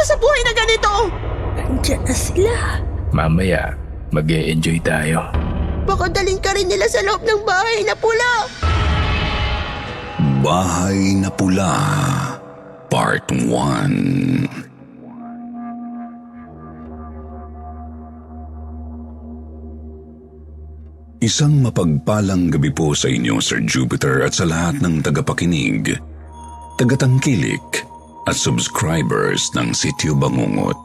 ba sa buhay na ganito? Nandiyan na sila. Mamaya, mag-e-enjoy tayo. Baka dalhin ka rin nila sa loob ng bahay na pula. Bahay na Pula, Part 1. Isang mapagpalang gabi po sa inyo, Sir Jupiter, at sa lahat ng tagapakinig, tagatangkilik, at subscribers ng Sityo Bangungot.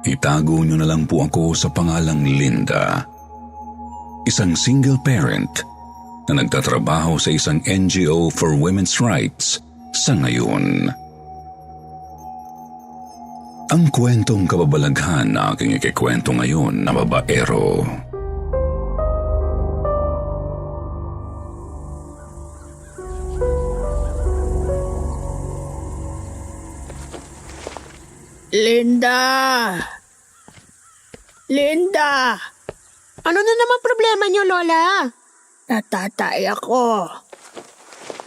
Itago niyo na lang po ako sa pangalang Linda. Isang single parent na nagtatrabaho sa isang NGO for women's rights sa ngayon. Ang kwentong kababalaghan na aking ikikwento ngayon na babaero. Linda! Linda! Ano na naman problema niyo, Lola? Natatay ako.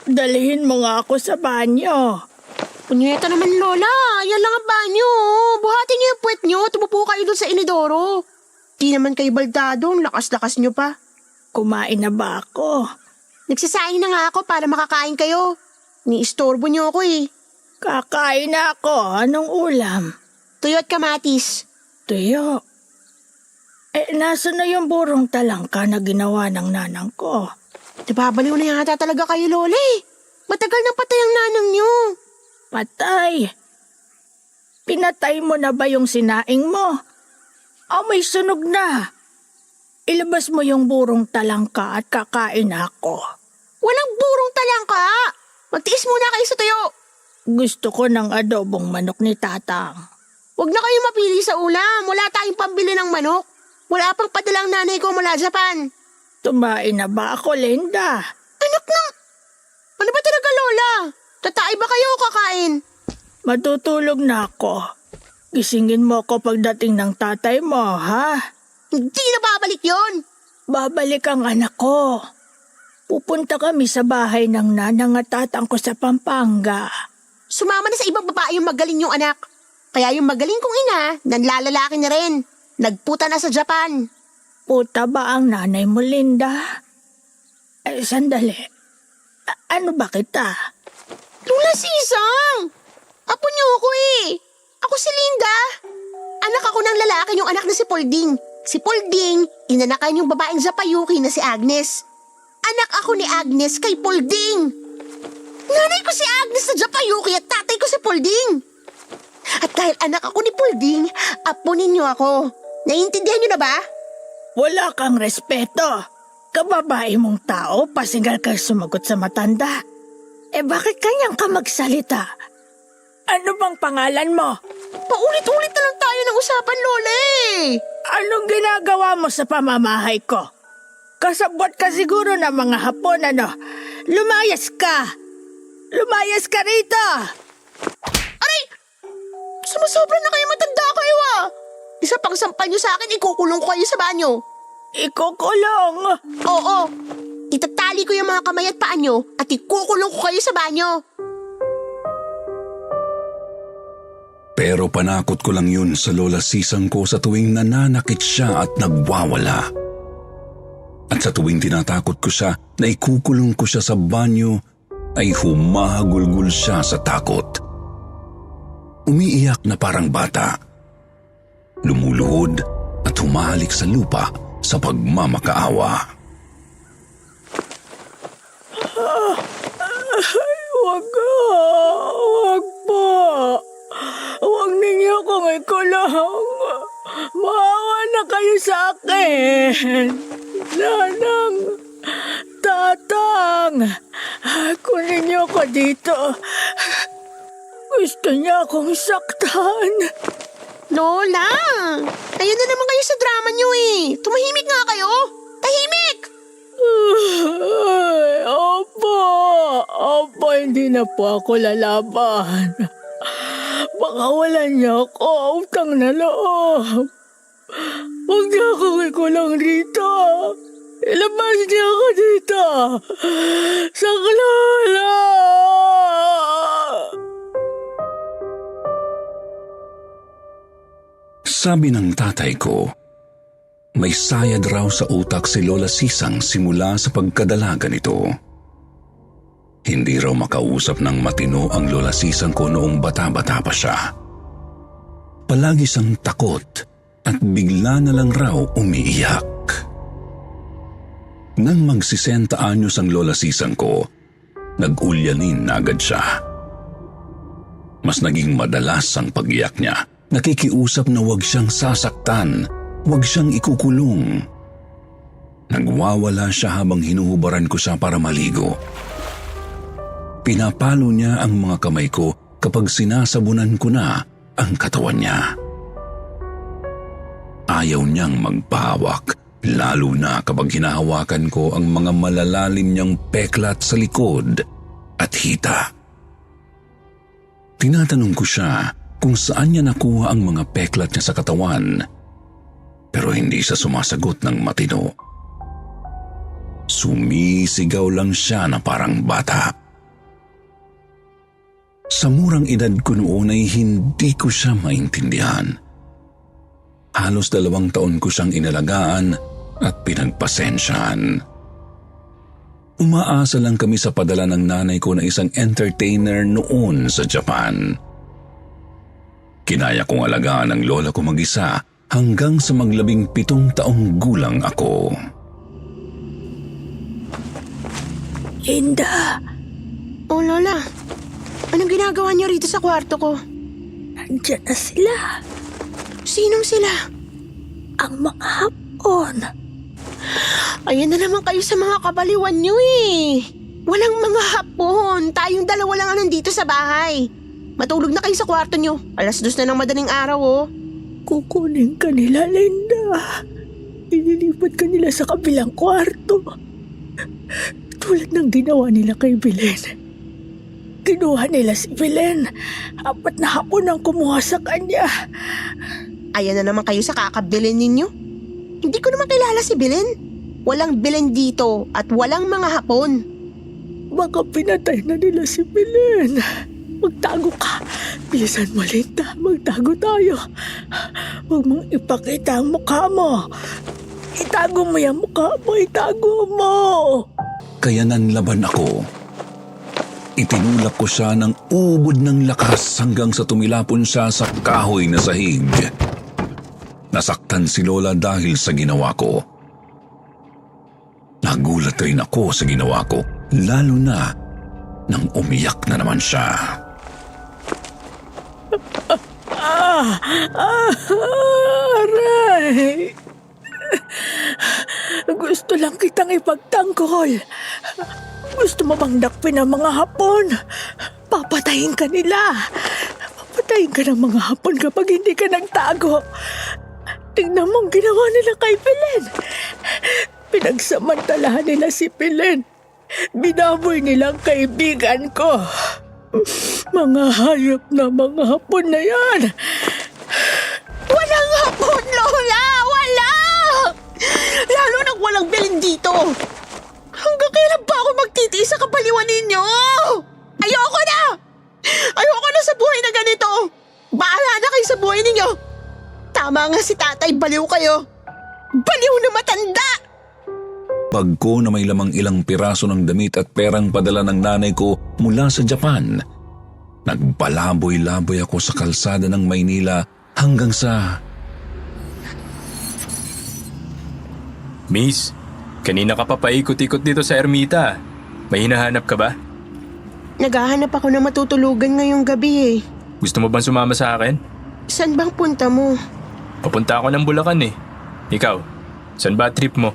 Dalhin mo nga ako sa banyo. Punyeta naman, Lola. Yan lang ang banyo. Buhatin niyo yung puwet niyo. Tumupo kayo dun sa inidoro. Di naman kayo baldado. Ang lakas-lakas niyo pa. Kumain na ba ako? Nagsasaing na nga ako para makakain kayo. Ni-istorbo niyo ako eh. Kakain na ako. Anong ulam? Tuyo at kamatis. Tuyo. Nasa na yung burong talangka na ginawa ng nanang ko? Nababaliw na yata talaga kayo, Lola eh. Matagal nang patay ang nanang niyo. Patay. Pinatay mo na ba yung sinaing mo? May sunog na. Ilabas mo yung burong talangka at kakain ako. Walang burong talangka. Magtiis muna kayo sa tuyo. Gusto ko ng adobong manok ni Tatang. Huwag na kayo mapili sa ulam. Wala tayong pambili ng manok. Wala pang padalang nanay ko mula Japan. Tumain na ba ako, Linda? Anak na! Ano ba talaga, Lola? Tatay ba kayo o kakain? Matutulog na ako. Gisingin mo ako pagdating ng tatay mo, ha? Hindi na babalik yon. Babalik ang anak ko. Pupunta kami sa bahay ng nanang at tatang ko sa Pampanga. Sumama na sa ibang babae yung magaling yung anak. Kaya yung magaling kong ina, nanlalalaki na rin. Nagputa na sa Japan. Puta ba ang nanay mo, Linda? Sandali. Ano ba kita? Lola Sisang! Apo niyo ako eh. Ako si Linda. Anak ako ng lalaki yung anak na si Polding. Si Polding, inanakan yung babaeng Zapayuki na si Agnes. Anak ako ni Agnes kay Polding. Nanay ko si Agnes sa Japayuki at tatay ko si Polding. At dahil anak ako ni Polding, apo ninyo ako. Naiintindihan niyo na ba? Wala kang respeto. Kababae mong tao, pasigal kang sumagot sa matanda. Bakit kanyang ka magsalita? Ano bang pangalan mo? Paulit-ulit na lang tayo ng usapan, Lola eh. Anong ginagawa mo sa pamamahay ko? Kasabot ka siguro ng mga Hapon, ano? Lumayas ka! Lumayas ka rito! Aray! Sumusobra na kayo, matanda kayo ah. Isa pang sampal niyo sa akin, ikukulong ko kayo sa banyo. Ikukulong! Oo. Itatali ko yung mga kamay at paa niyo at ikukulong ko kayo sa banyo. Pero panakot ko lang yun sa Lola Sisang ko sa tuwing nananakit siya at nagwawala. At sa tuwing tinatakot ko siya na ikukulong ko siya sa banyo, ay humahagulgul siya sa takot. Umiiyak na parang bata. Lumuluhod at humahalik sa lupa sa pagmamakaawa. Wag po. Huwag ninyo akong ikulong. Maawa na kayo sa akin. Nanang, Tatang, kunin niyo ako dito. Gusto niya akong saktan. Lola, ayun na naman kayo sa drama niyo eh. Tumahimik nga kayo. Tahimik! Opo, hindi na po ako lalaban. Baka wala niya ako utang na loob. Huwag niya akong ikulong dito. Ilabas niya ako dito. Sa Lola! Sabi ng tatay ko, may sayad raw sa utak si Lola Sisang simula sa pagkadalaga nito. Hindi raw makausap ng matino ang Lola Sisang ko noong bata-bata pa siya. Palagi siyang takot at bigla na lang raw umiiyak. Nang mag-60 anyos ang Lola Sisang ko, nag-ulyanin na agad siya. Mas naging madalas ang pag-iyak niya. Nakikiusap na huwag siyang sasaktan, huwag siyang ikukulong. Nagwawala siya habang hinuhubaran ko siya para maligo. Pinapalo niya ang mga kamay ko kapag sinasabunan ko na ang katawan niya. Ayaw niyang magpahawak, lalo na kapag hinahawakan ko ang mga malalalim niyang peklat sa likod at hita. Tinatanong ko siya kung saan niya nakuha ang mga peklat niya sa katawan, pero hindi siya sumasagot ng matino. Sumisigaw lang siya na parang bata. Sa murang edad ko noon ay hindi ko siya maintindihan. Halos 2 taon ko siyang inalagaan at pinagpasensyahan. Umaasa lang kami sa padala ng nanay ko na isang entertainer noon sa Japan. Kinaya kong alagaan ang lola ko mag-isa hanggang sa mag-17 taong gulang ako. Linda, Oh, Lola. Anong ginagawa niyo rito sa kwarto ko? nandiyan na sila. Sinong sila? Ang mga hapon. Ayan na naman kayo sa mga kabaliwan niyo eh. Walang mga hapon. Tayong 2 lang ang nandito sa bahay. Matulog na kayo sa kwarto niyo. 2:00 na ng madaling araw oh. Kukunin ka nila, Linda. Inilipat ka nila sa kabilang kwarto. Tulad ng ginawa nila kay Belen. Kinuha nila si Belen. 4 na hapon ang kumuha sa kanya. Ayan na naman kayo sa kakabilin ninyo. Hindi ko naman kilala si Belen. Walang Belen dito at walang mga hapon. Baka pinatay na nila si Belen. Magtago ka. Bilisan mo, Linda. Magtago tayo. Huwag mong ipakita ang mukha mo. Itago mo yung mukha mo. Itago mo. Kaya nanlaban ako. Itinulak ko siya ng ubod ng lakas hanggang sa tumilapon siya sa kahoy na sahig. Nasaktan si Lola dahil sa ginawa ko. Nagulat rin ako sa ginawa ko, lalo na nang umiyak na naman siya. Aray! Gusto lang kitang ipagtanggol. Gusto mo bang dakpin ang mga hapon? Papatayin ka nila. Papatayin ka ng mga hapon kapag hindi ka nagtago. Tingnan mo ang ginawa nila kay Belen. Pinagsamantalahan nila si Belen. Binaboy nilang kaibigan ko. Mga hayop na mga hapon na yan. Walang hapon, Lola! Wala! Lalo nang walang Belen dito. Hanggang kailan ba ako magtitiis sa kapaliwan ninyo? Ayoko na! Ayoko na sa buhay na ganito. Bahala na kayo sa buhay ninyo. Tama nga si tatay, baliw kayo. Baliw na matanda! Bag ko na may lamang ilang piraso ng damit at perang padala ng nanay ko mula sa Japan. Nagpalaboy-laboy ako sa kalsada ng Maynila hanggang sa... Miss, kanina ka pa paikot-ikot dito sa ermita. May hinahanap ka ba? Naghahanap ako na matutulugan ngayong gabi eh. Gusto mo bang sumama sa akin? Saan bang punta mo? Papunta ako ng Bulacan eh. Ikaw, saan ba trip mo?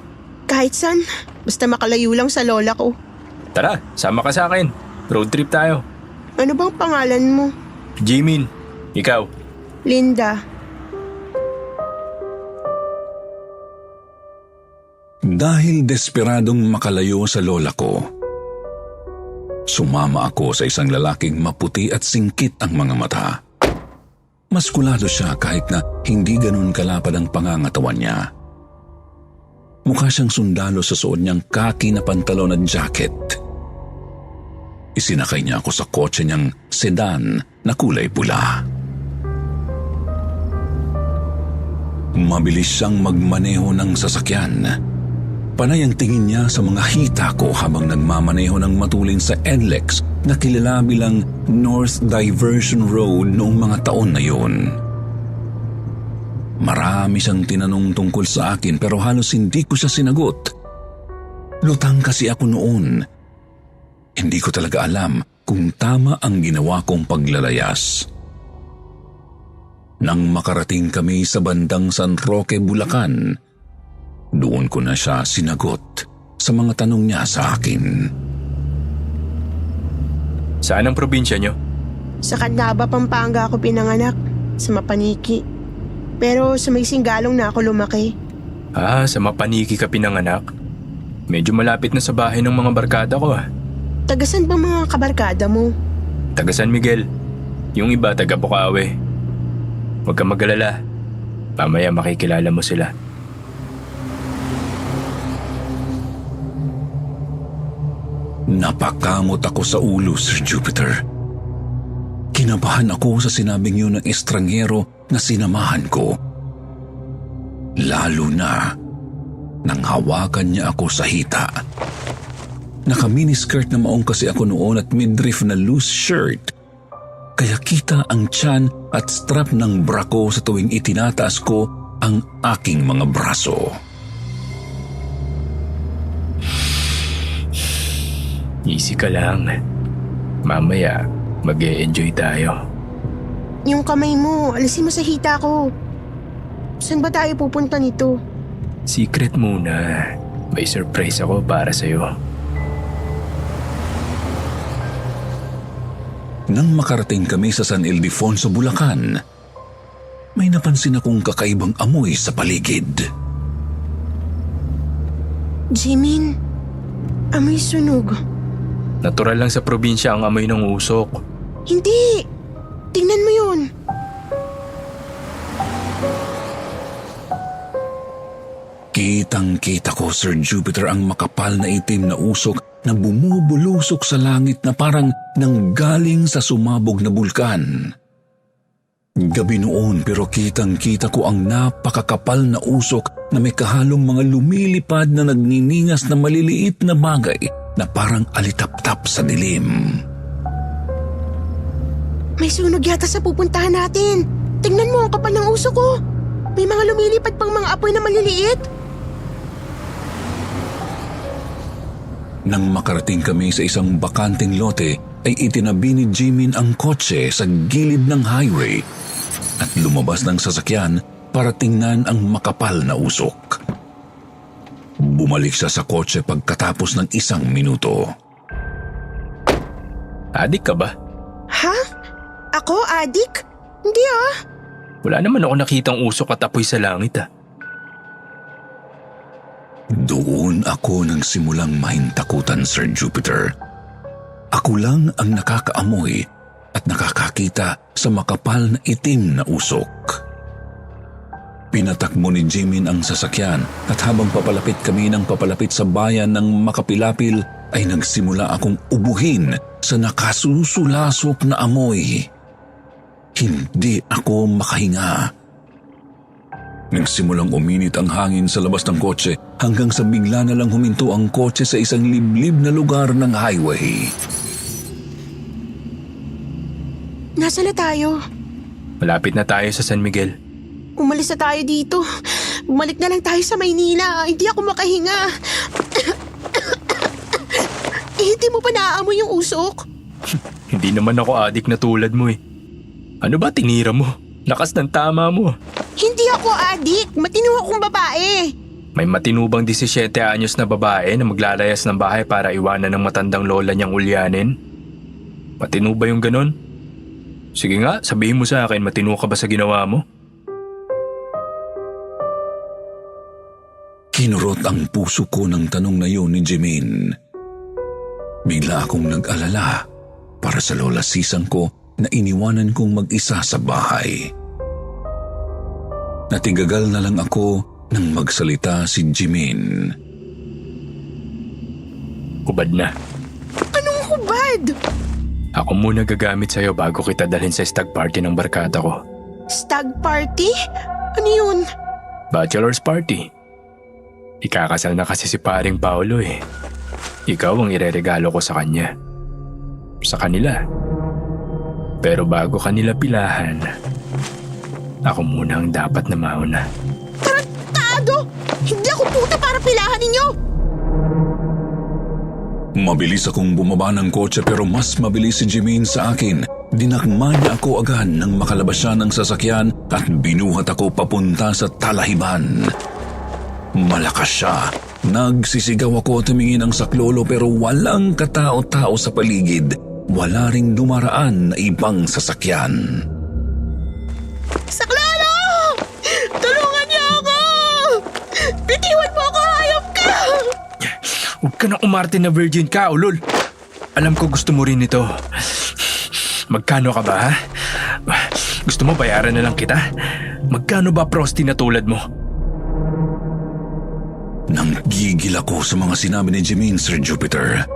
Kahit saan. Basta makalayo lang sa lola ko. Tara, sama ka sa akin. Road trip tayo. Ano bang pangalan mo? Jimin, ikaw. Linda. Dahil desperadong makalayo sa lola ko, sumama ako sa isang lalaking maputi at singkit ang mga mata. Maskulado siya kahit na hindi ganun kalapad ang pangangatawan niya. Mukha siyang sundalo sa suot niyang kaki na pantalon at jacket. Isinakay niya ako sa kotse niyang sedan na kulay pula. Mabilis siyang magmaneho ng sasakyan. Panay ang tingin niya sa mga hita ko habang nagmamaneho ng matulin sa NLEX na kilala bilang North Diversion Road noong mga taon na yun. Marami siyang tinanong tungkol sa akin pero halos hindi ko siya sinagot. Lutang kasi ako noon. Hindi ko talaga alam kung tama ang ginawa kong paglalayas. Nang makarating kami sa bandang San Roque, Bulacan, doon ko na siya sinagot sa mga tanong niya sa akin. Saan ang probinsya nyo? Sa Candaba, Pampanga ako pinanganak, sa Mapaniki. Pero sa may Singgalong na ako lumaki. Sa Mapaniki ka pinanganak? Medyo malapit na sa bahay ng mga barkada ko Tagasan ba mga kabarkada mo? Taga San Miguel. Yung iba taga Bukawi. Huwag kang mag-alala. Mamaya makikilala mo sila. Napakamot ako sa ulo, Sir Jupiter. Kinabahan ako sa sinabing yun ng estranghero na sinamahan ko. Lalo na nang hawakan niya ako sa hita. Naka-miniskirt na maong kasi ako noon at midriff na loose shirt. Kaya kita ang tiyan at strap ng bra ko sa tuwing itinataas ko ang aking mga braso. Easy ka lang. Mamaya, mag-e-enjoy tayo. Yung kamay mo, alisin mo sa hita ko. Saan ba tayo pupunta nito? Secret muna. May surprise ako para sa'yo. Nang makarating kami sa San Ildefonso, Bulacan, may napansin akong kakaibang amoy sa paligid. Jimin, amoy sunog. Natural lang sa probinsya ang amoy ng usok. Hindi! Tingnan mo yun. Kitang-kita ko, Sir Jupiter, ang makapal na itim na usok na bumubulusok sa langit na parang nanggaling sa sumabog na bulkan. Gabi noon pero kitang-kita ko ang napakakapal na usok na may kahalong mga lumilipad na nagniningas na maliliit na bagay na parang alitap-tap sa dilim. May sunog yata sa pupuntahan natin. Tingnan mo ang kapal ng usok ko. May mga lumilipad pang mga apoy na maliliit. Nang makarating kami sa isang bakanting lote, ay itinabi ni Jimin ang kotse sa gilid ng highway at lumabas ng sasakyan para tingnan ang makapal na usok. Bumalik siya sa kotse pagkatapos ng 1 minuto. Adik ka ba? Ha? Ako, adik? Hindi ah. Wala naman ako nakitang usok at apoy sa langit Doon ako nang simulang mahintakutan, Sir Jupiter. Ako lang ang nakakaamoy at nakakakita sa makapal na itim na usok. Pinatakbo ni Jimin ang sasakyan at habang papalapit kami ng papalapit sa bayan ng Makapilapil ay nagsimula akong ubuhin sa nakasusulasok na amoy. Hindi ako makahinga. Nagsimulang uminit ang hangin sa labas ng kotse hanggang sa bigla na lang huminto ang kotse sa isang liblib na lugar ng highway. Nasaan na tayo? Malapit na tayo sa San Miguel. Umalis na tayo dito. Bumalik na lang tayo sa Maynila. Hindi ako makahinga. Hindi mo pa naaamoy yung usok? Hindi naman ako adik na tulad mo Ano ba tinira mo? Lakas ng tama mo. Hindi ako adik. Matino akong babae. May matinubang 17 anyos na babae na maglalayas ng bahay para iwanan ng matandang lola niyang ulyanin. Matino ba yung ganon? Sige nga, sabihin mo sa akin, matino ka ba sa ginawa mo? Kinurot ang puso ko ng tanong na yun ni Jimin. Bigla akong nag-alala para sa lola sisang ko na iniwanan kong mag-isa sa bahay. Natigagal na lang ako nang magsalita si Jimin. Hubad na. Anong hubad? Ako muna gagamit sa'yo bago kita dalhin sa stag party ng barkada ko. Stag party? Ano yun? Bachelor's party. Ikakasal na kasi si paring Paolo eh. Ikaw ang ireregalo ko sa kanya. Sa kanila. Pero bago kanila pilahan, ako muna ang dapat na mauna. Tarantado! Hindi ako puta para pilahan ninyo! Mabilis akong bumaba ng kotse pero mas mabilis si Jimene sa akin. Dinakma niya ako agad nang makalabas siya ng sasakyan at binuhat ako papunta sa talahiban. Malakas siya. Nagsisigaw ako at tumingin ang saklolo pero walang katao-tao sa paligid. Wala ring dumaraan na ibang sasakyan. Saklolo! Tulungan niyo ako! Bitiwan mo ako, hayop ka! Huwag ka na umarte na virgin ka, ulol. Alam ko gusto mo rin ito. Magkano ka ba, ha? Gusto mo bayaran na lang kita? Magkano ba prosti na tulad mo? Nanggigil ako sa mga sinabi ni Jimene, Sir Jupiter.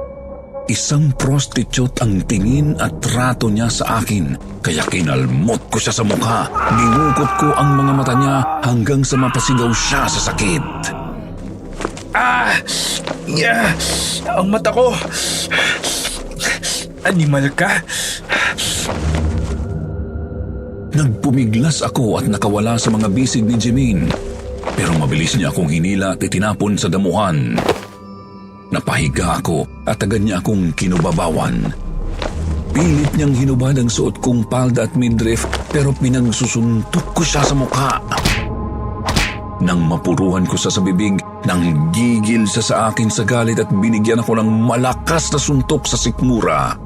Isang prostitute ang tingin at trato niya sa akin, kaya kinalmot ko siya sa mukha. Dinukot ko ang mga mata niya hanggang sa mapasigaw siya sa sakit. Yeah, ang mata ko. Animal ka. Nagpumiglas ako at nakawala sa mga bisig ni Jimene. Pero mabilis niya akong hinila at itinapon sa damuhan. Napahiga ako at agad niya akong kinubabawan. Pilit niyang hinubad ang suot kong palda at midriff pero pinagsusuntok ko siya sa mukha. Nang mapuruhan ko siya sa bibig, nang gigil siya sa akin sa galit at binigyan ako ng malakas na suntok sa sikmura.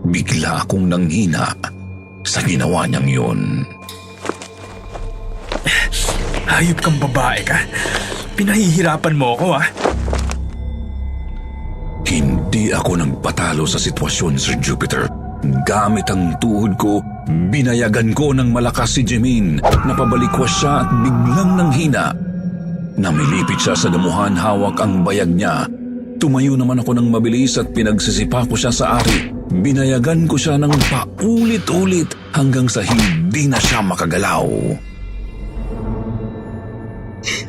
Bigla akong nanghina sa ginawa niyang yun. Hayop kang babae ka. Pinahihirapan mo ako, ha? Hindi ako nagpatalo sa sitwasyon, Sir Jupiter. Gamit ang tuhod ko, binayagan ko ng malakas si Jimene. Napabalikwas siya at biglang nanghina. Namilipit siya sa damuhan, hawak ang bayag niya. Tumayo naman ako ng mabilis at pinagsisipa ko siya sa ari. Binayagan ko siya ng paulit-ulit hanggang sa hindi na siya makagalaw.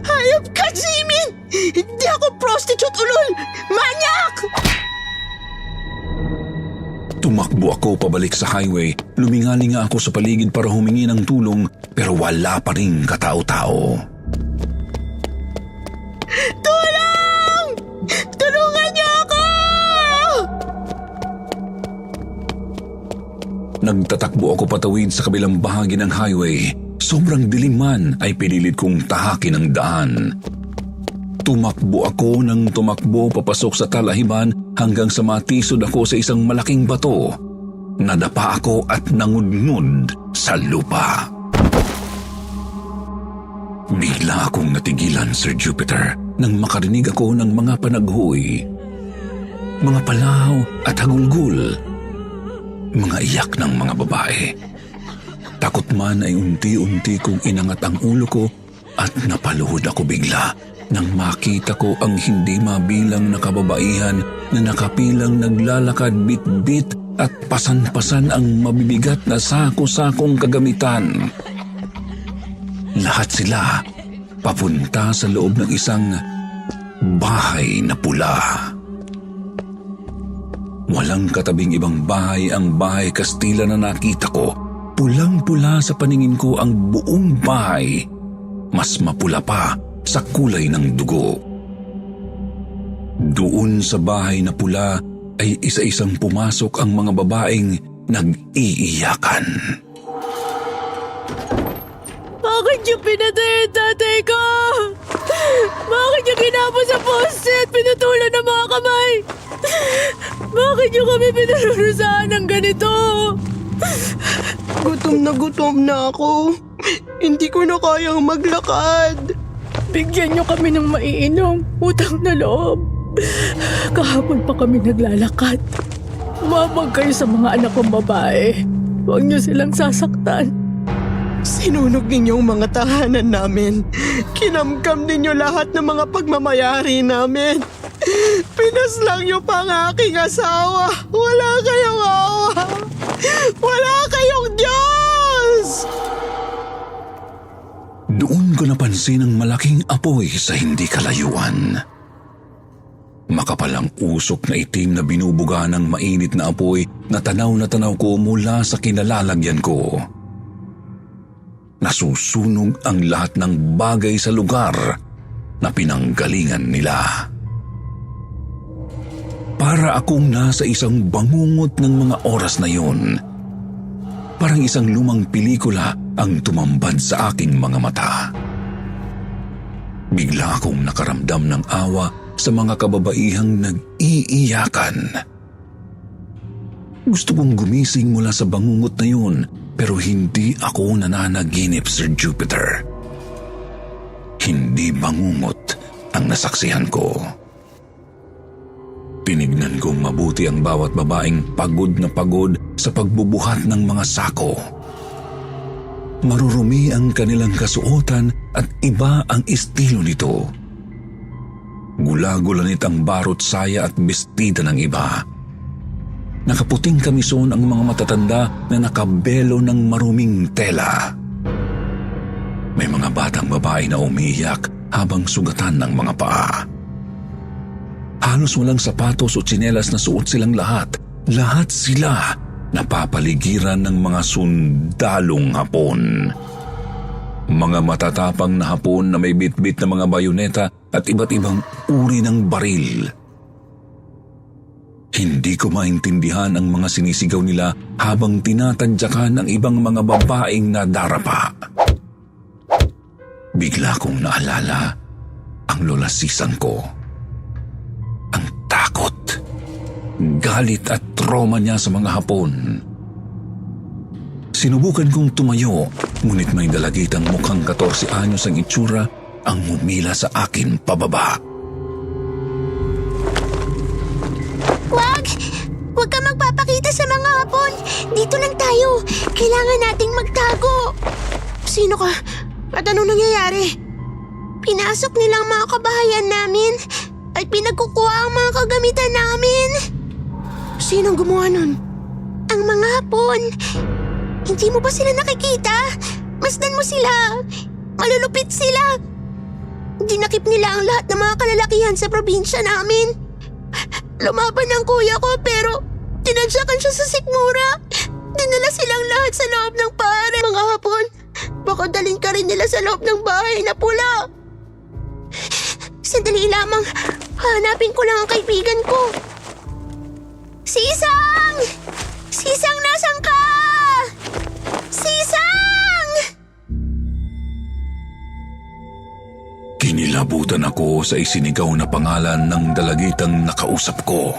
Hayop ka, Jimene! Hindi ako prostitute, ulol! Manyak! Tumakbo ako pabalik sa highway. Lumingalinga ako sa paligid para humingi ng tulong pero wala pa ring katao-tao. Tulong! Tulungan niyo ako! Nagtatakbo ako patawid sa kabilang bahagi ng highway. Sobrang dilim man ay pinilit kong tahakin ang daan. Tumakbo ako ng tumakbo papasok sa talahiban hanggang sa matisod ako sa isang malaking bato. Nadapa ako at nangudngod sa lupa. Bigla akong natigilan, Sir Jupiter, nang makarinig ako ng mga panaghoy, mga palaw at hagulgul, mga iyak ng mga babae. Takot man ay unti-unti kong inangat ang ulo ko at napaluhod ako bigla nang makita ko ang hindi mabilang na kababaihan na nakapilang naglalakad bit-bit at pasan-pasan ang mabibigat na sako-sakong kagamitan. Lahat sila papunta sa loob ng isang bahay na pula. Walang katabing ibang bahay ang bahay Kastila na nakita ko. Pulang-pula sa paningin ko ang buong bahay. Mas mapula pa sa kulay ng dugo. Doon sa bahay na pula ay isa-isang pumasok ang mga babaeng nag-iiyakan. Bakit niyo pinatay ang tatay ko? Bakit niyo ginapos sa poste at pinutulan ng mga kamay? Bakit niyo kami pinarurusahan ng ganito? Gutom na ako. Hindi ko na kayang maglakad. Bigyan niyo kami ng maiinom, utang na loob. Kahapon pa kami naglalakad. Umabag kayo sa mga anak kong babae. Huwag niyo silang sasaktan. Sinunog ninyong mga tahanan namin. Kinamkam ninyo lahat ng mga pagmamayari namin. Pinaslang niyo pa ang aking asawa. Wala kayong awa. Wala kayong Diyos! Doon ko napansin ang malaking apoy sa hindi kalayuan. Makapal ang usok na itim na binubuga ng mainit na apoy na tanaw ko mula sa kinalalagyan ko. Nasusunog ang lahat ng bagay sa lugar na pinanggalingan nila. Para akong nasa isang bangungot ng mga oras na yun. Parang isang lumang pelikula ang tumambad sa aking mga mata. Bigla akong nakaramdam ng awa sa mga kababaihang nag-iiyakan. Gusto kong gumising mula sa bangungot na yun, pero hindi ako nananaginip, Sir Jupiter. Hindi bangungot ang nasaksihan ko. Tinignan kong mabuti ang bawat babaeng pagod na pagod sa pagbubuhat ng mga sako. Marurumi ang kanilang kasuotan at iba ang estilo nito. Gula-gulanit ang barot saya at bestida ng iba. Nakaputing kamison ang mga matatanda na nakabelo ng maruming tela. May mga batang babae na umiiyak habang sugatan ng mga paa. Halos walang sapatos o tsinelas na suot silang lahat. Lahat sila napapaligiran ng mga sundalong Hapon. Mga matatapang na Hapon na may bitbit na mga bayoneta at iba't ibang uri ng baril. Hindi ko maintindihan ang mga sinisigaw nila habang tinatadyakan ang ibang mga babaeng nadarapa. Bigla kong naalala ang lolasisan ko. Ang takot, galit at trauma niya sa mga Hapon. Sinubukan kong tumayo, ngunit may dalagitang mukhang 14 anyos ang itsura ang humila sa akin pababa. Wag! Huwag ka magpapakita sa mga Hapon. Dito lang tayo. Kailangan nating magtago. Sino ka? At anong nangyayari? Pinasok nilang mga kabahayan namin at pinagkukuha ang mga kagamitan namin. Sinong gumawa nun? Ang mga Hapon. Hindi mo ba sila nakikita? Masdan mo sila. Malulupit sila. Dinakip nila ang lahat ng mga kalalakihan sa probinsya namin. Lumaban ang kuya ko pero tinadyakan siya sa sikmura. Dinala silang lahat sa loob ng pare. Mga Hapon, baka dalhin ka rin nila sa loob ng bahay na pula. Sandali lamang, hanapin ko lang ang kaibigan ko. Sisang! Sisang, nasan ka? Sisang! Kinilabutan ako sa isinigaw na pangalan ng dalagitang nakausap ko.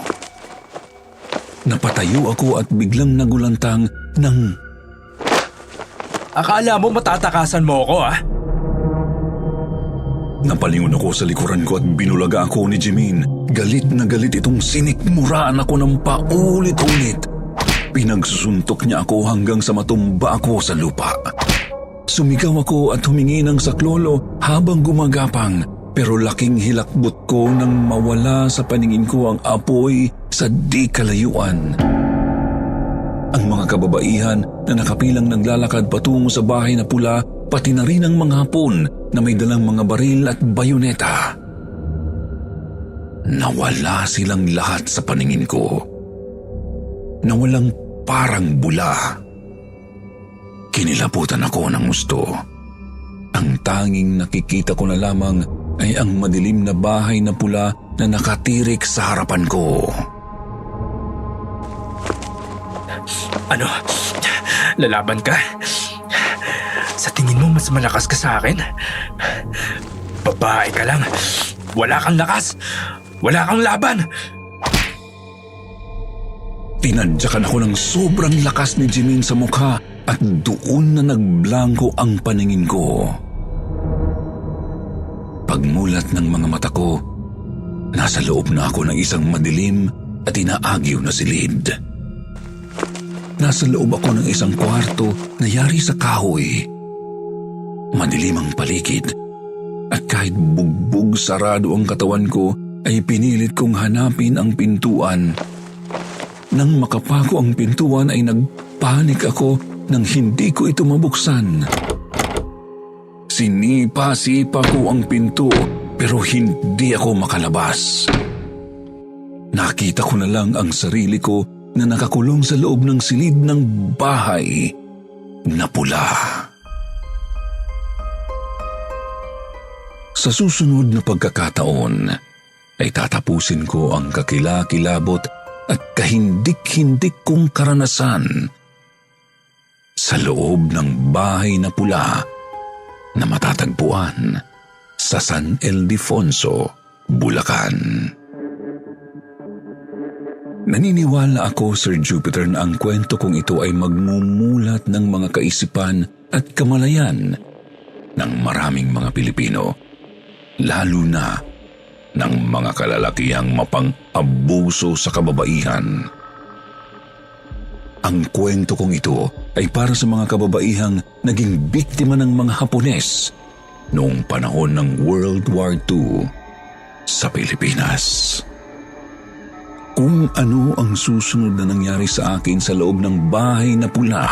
Napatayo ako at biglang nagulantang ng... Akala mo matatakasan mo ako, ah? Napalingon ako sa likuran ko at binulaga ako ni Jimin. Galit na galit itong sinikmuraan ako ng paulit-ulit. Pinagsusuntok niya ako hanggang sa matumba ako sa lupa. Sumigaw ako at humingi ng saklolo habang gumagapang, pero laking hilakbot ko nang mawala sa paningin ko ang apoy sa di kalayuan. Ang mga kababaihan na nakapilang naglalakad patungo sa bahay na pula, pati na rin ang mga Hapon na may dalang mga baril at bayoneta. Nawala silang lahat sa paningin ko. Nawalang parang bula. Kinilabutan ako ng gusto. Ang tanging nakikita ko na lamang ay ang madilim na bahay na pula na nakatirik sa harapan ko. Ano? Lalaban ka? Sa tingin mo mas malakas ka sa akin? Babae ka lang. Wala kang lakas. Wala kang laban. Tinadyakan ako ng sobrang lakas ni Jimin sa mukha at doon na nagblangko ang paningin ko. Pagmulat ng mga mata ko, nasa loob na ako ng isang madilim at inaagyo na silid. Nasa loob ako ng isang kwarto na yari sa kahoy. Madilim ang paligid at kahit bugbog sarado ang katawan ko ay pinilit kong hanapin ang pintuan. Nang makapako ang pintuan ay nagpanik ako nang hindi ko ito mabuksan. Sinipa-sipa ko ang pinto pero hindi ako makalabas. Nakita ko na lang ang sarili ko na nakakulong sa loob ng silid ng bahay na pula. Sa susunod na pagkakataon ay tatapusin ko ang kakilakilabot at kahindik-hindik kong karanasan sa loob ng bahay na pula na matatagpuan sa San Ildefonso, Bulacan. Naniniwala ako, Sir Jupiter, na ang kwento kong ito ay magmumulat ng mga kaisipan at kamalayan ng maraming mga Pilipino, lalo na ng mga kalalakihang mapang-abuso sa kababaihan. Ang kwento kong ito ay para sa mga kababaihang naging biktima ng mga Hapones noong panahon ng World War II sa Pilipinas. Kung ano ang susunod na nangyari sa akin sa loob ng bahay na pula,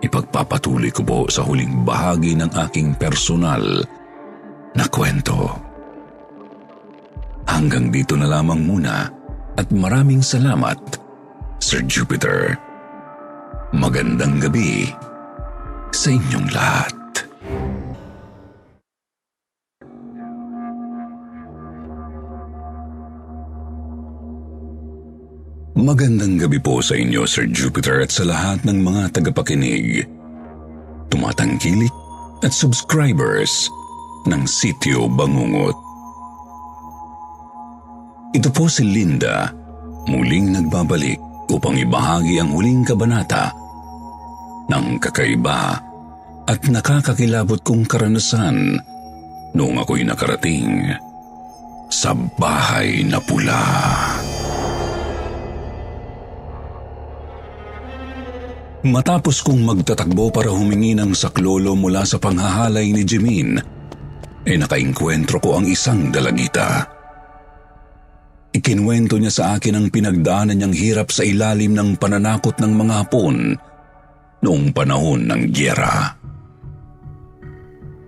ipagpapatuloy ko po sa huling bahagi ng aking personal na kwento. Hanggang dito na lamang muna at maraming salamat, Sir Jupiter. Magandang gabi sa inyong lahat. Magandang gabi po sa inyo, Sir Jupiter, at sa lahat ng mga tagapakinig, tumatangkilik at subscribers ng Sityo Bangungot. Ito po si Linda, muling nagbabalik upang ibahagi ang huling kabanata ng kakaiba at nakakakilabot kong karanasan noong ako'y nakarating sa bahay na pula. Matapos kong magtatakbo para humingi ng saklolo mula sa panghahalay ni Jimin, ay nakainkwentro ko ang isang dalagita. Ikinwento niya sa akin ang pinagdaanan niyang hirap sa ilalim ng pananakot ng mga Hapon noong panahon ng gyera.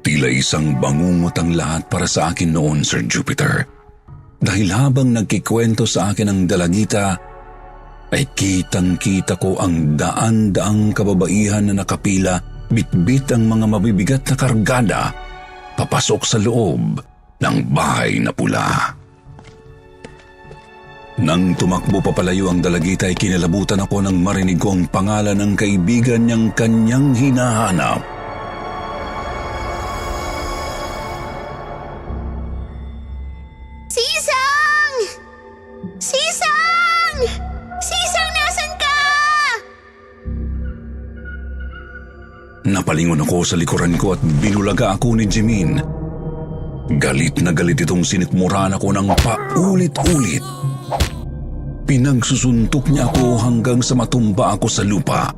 Tila isang bangungot ang lahat para sa akin noon, Sir Jupiter, dahil habang nagkikwento sa akin ang dalagita, ay kitang-kita ko ang daan-daang kababaihan na nakapila, bitbit ang mga mabibigat na kargada, papasok sa loob ng bahay na pula. Nang tumakbo papalayo ang dalagita ay kinalabutan ako nang marinig ko ang pangalan ng kaibigan niyang kanyang hinahanap. Sisang! Sisang! Sisang, nasan ka? Napalingon ako sa likuran ko at binulaga ako ni Jimin. Galit na galit itong sinikmuran ako ng paulit-ulit. Pinagsusuntok niya ako hanggang sa matumba ako sa lupa.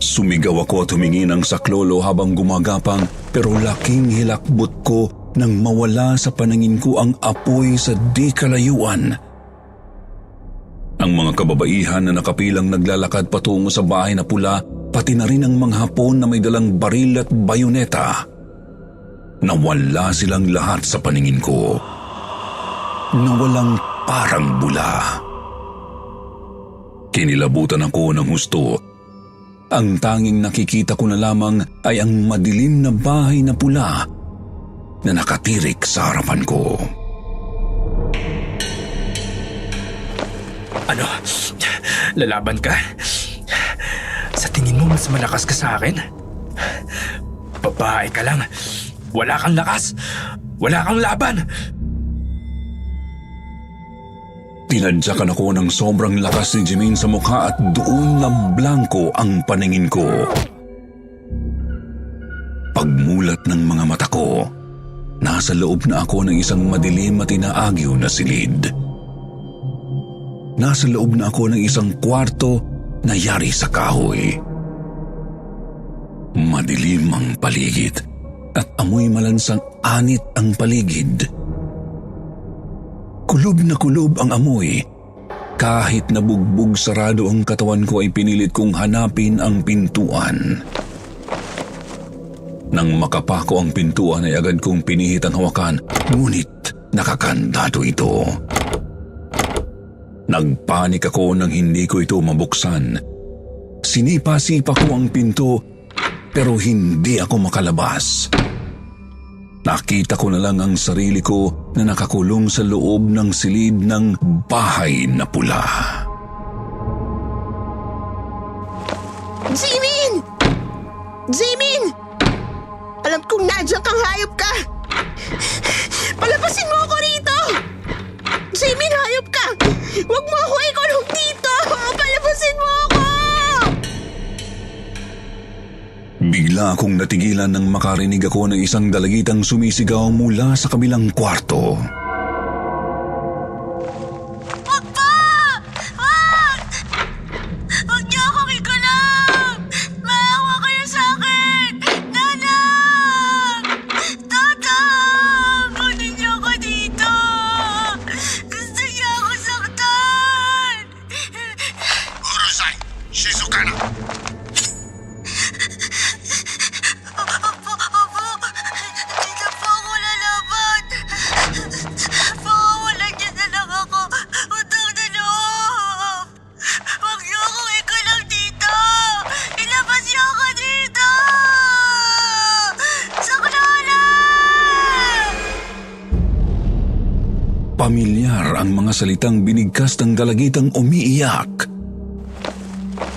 Sumigaw ako at humingi ng saklolo habang gumagapang, pero laking hilakbot ko nang mawala sa paningin ko ang apoy sa di kalayuan. Ang mga kababaihan na nakapilang naglalakad patungo sa bahay na pula, pati na rin ang mga Hapon na may dalang baril at bayoneta. Nawala silang lahat sa paningin ko. Nawalang parang bula. Kinilabutan ako ng husto. Ang tanging nakikita ko na lamang ay ang madilim na bahay na pula na nakatirik sa harapan ko. Ano? Lalaban ka? Sa tingin mo mas malakas ka sa akin? Babae ka lang. Wala kang lakas. Wala kang laban. Tinadyakan ako ng sobrang lakas ni Jimin sa mukha at doon na blanko ang paningin ko. Pagmulat ng mga mata ko, nasa loob na ako ng isang madilim at inaagyo na silid. Nasa loob na ako ng isang kwarto na yari sa kahoy. Madilim ang paligid at amoy malansang anit ang paligid. Kulob na kulob ang amoy. Kahit nabugbog sarado ang katawan ko ay pinilit kong hanapin ang pintuan. Nang makapako ang pintuan ay agad kong pinihit ang hawakan, ngunit nakakandado ito. Nagpanik ako nang hindi ko ito mabuksan. Sinipa-sipa ko ang pinto pero hindi ako makalabas. Nakita ko na lang ang sarili ko na nakakulong sa loob ng silid ng bahay na pula. Jimin! Jimin! Alam kong nandiyan kang hayop ka! Palabasin mo ako rito! Jimin, hayop ka! Huwag mo ako ikulong dito! Palabasin mo ako! Bigla akong natigilan nang makarinig ako ng isang dalagitang sumisigaw mula sa kabilang kwarto. Wag pa! Wag! Wag niyo akong ikulong! Maawa kayo sa akin! Nanang! Tatang! Kunin niyo ako dito! Gusto niyo ako saktan! Urusai! Shizuka na! Opo, hindi na po ako lalaban. Pakawalan niyo na lang ako. Utang na loob. Huwag niyo akong ikulong dito. Ilabas niyo ako dito. Saklolo! Pamilyar ang mga salitang binigkas ng dalagitang umiiyak.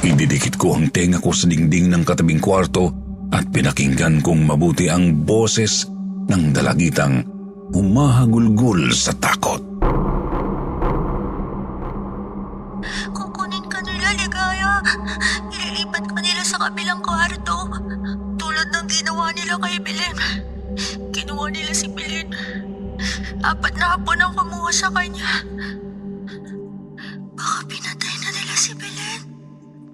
Ididikit ko ang tenga ko sa dingding ng katabing kwarto at pinakinggan kong mabuti ang boses ng dalagitang humahagulgol sa takot. Kukunin ka nila, Ligaya. Ililipat ka nila sa kabilang kwarto. Tulad ng ginawa nila kay Belen. Kinuha nila si Belen. 4 na hapon ang kumuha sa kanya. Baka pinatay na nila si Belen.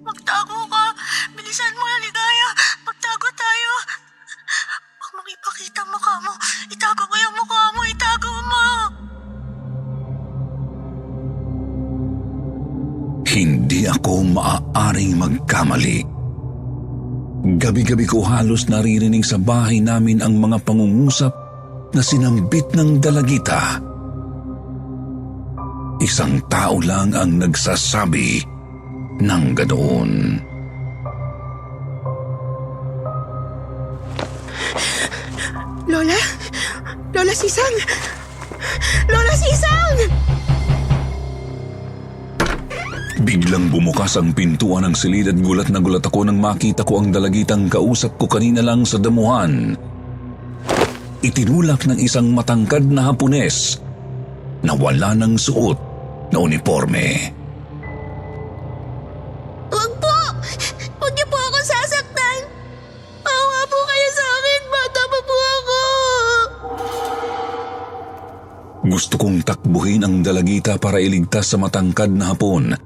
Magtago ka. Bilisan mo, Ligaya. Magtago tayo. Huwag mong ipakita ang mukha mo. Itago mo yung mukha mo. Itago mo. Hindi ako maaaring magkamali. Gabi-gabi ko halos naririnig sa bahay namin ang mga pangungusap na sinambit ng dalagita. Isang tao lang ang nagsasabi ng ganoon. Lola? Lola Sisang! Lola Sisang! Biglang bumukas ang pintuan ng silid at gulat na gulat ako nang makita ko ang dalagitang kausap ko kanina lang sa damuhan. Itinulak ng isang matangkad na Hapones na wala ng suot na uniforme. Huwag po! Huwag niyo po ako sasaktan! Awa po kayo sa akin! Bata pa po ako! Gusto kong takbuhin ang dalagita para iligtas sa matangkad na Hapon.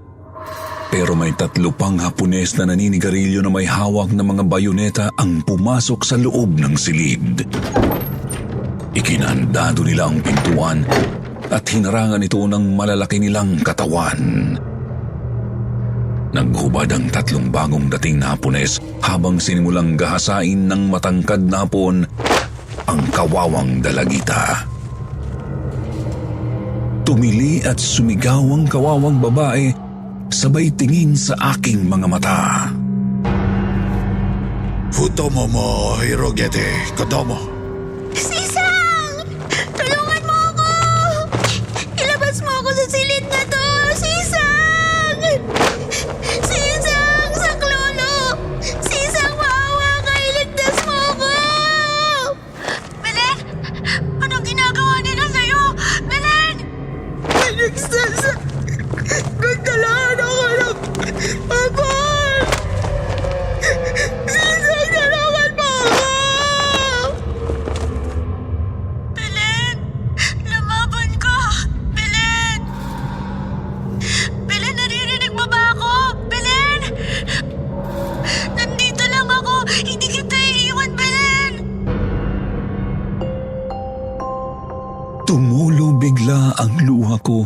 Pero may 3 pang Hapones na naninigarilyo na may hawak na mga bayoneta ang pumasok sa loob ng silid. Ikinandado nila ang pintuan at hinarangan ito ng malalaki nilang katawan. Naghubad ang 3 bagong dating na Hapones habang sinimulang gahasain ng matangkad na Hapon ang kawawang dalagita. Tumili at sumigaw ang kawawang babae sabay tingin sa aking mga mata. Futomo mo hirogete, kodomo. Sisang! Tulungan mo ako! Ilabas mo ako sa silid na to! Sisang! Sisang! Saklolo! Sisang, maawa ka! Iligtas mo ako! Belen! Anong ginagawa nila sa'yo? Belen! Nagsasa! Nagtalaan ako ng abon! Sisang, tulungan mo ako! Belen! Lumaban ka! Belen! Belen, naririnig mo ba ako? Belen! Nandito lang ako! Hindi kita iiwan, Belen! Tumulo bigla ang luha ko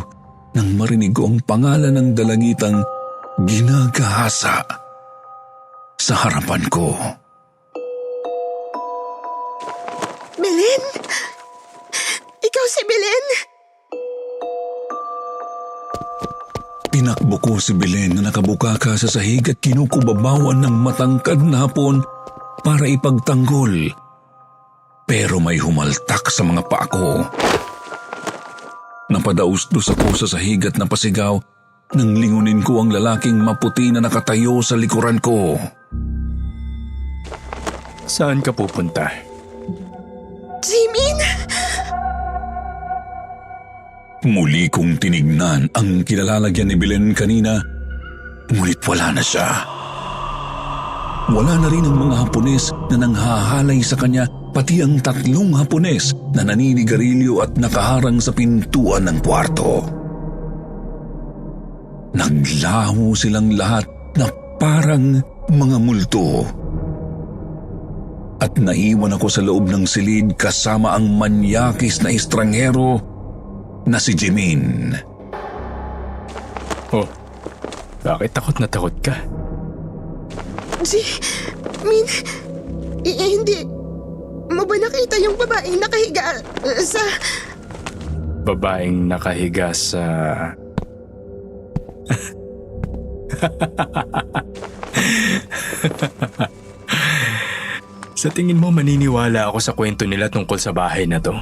nang marinig ko ang pangalan ng dalagitang ginagahasa sa harapan ko. Belen? Ikaw si Belen? Tinakbo ko si Belen na nakabukaka sa sahig at kinukubabawan ng matangkad na hapon para ipagtanggol. Pero may humaltak sa mga paa ko. Napadausdos ako sa sahig at napasigaw nang lingunin ko ang lalaking maputi na nakatayo sa likuran ko. Saan ka pupunta? Jimin? Muli kong tinignan ang kinalalagyan ni Belen kanina, ngunit wala na siya. Wala na rin ang mga Hapones na nanghahalay sa kanya, pati ang 3 Hapones na naninigarilyo at nakaharang sa pintuan ng kwarto. Naglaho silang lahat na parang mga multo. At naiwan ako sa loob ng silid kasama ang manyakis na estranghero na si Jimin. Oh, bakit takot na takot ka? Jimin? Hindi. Mo ba nakita yung babaeng nakahiga sa... Babaeng nakahiga sa... Sa tingin mo maniniwala ako sa kwento nila tungkol sa bahay na to?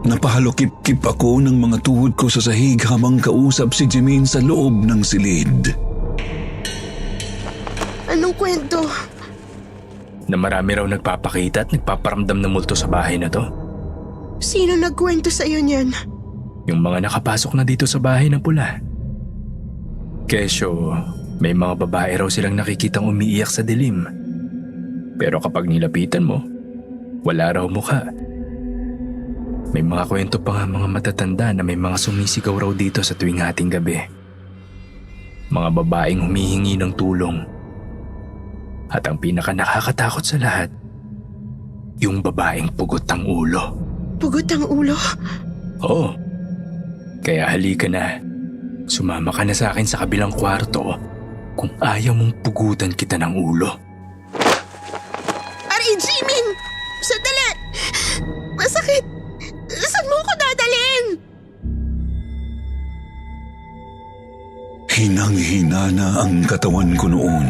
Napahalukip-kip ako ng mga tuhod ko sa sahig habang kausap si Jimin sa loob ng silid. Anong kwento? Na marami raw nagpapakita at nagpaparamdam ng multo sa bahay na to? Sino nagkwento sa'yo niyan? Yung mga nakapasok na dito sa bahay na pula. Kesyo, may mga babae raw silang nakikitang umiiyak sa dilim. Pero kapag nilapitan mo, wala raw mukha. May mga kwento pa nga mga matatanda na may mga sumisigaw raw dito sa tuwing hating gabi. Mga babaeng humihingi ng tulong. At ang pinaka nakakatakot sa lahat, yung babaeng pugot ang ulo. Pugot ang ulo? Oo. Kaya halika na. Sumama ka na sa akin sa kabilang kwarto kung ayaw mong pugutan kita ng ulo. Ari, Jimin! Sandali! Masakit! Saan mo ko dadalhin? Hinang-hina na ang katawan ko noon.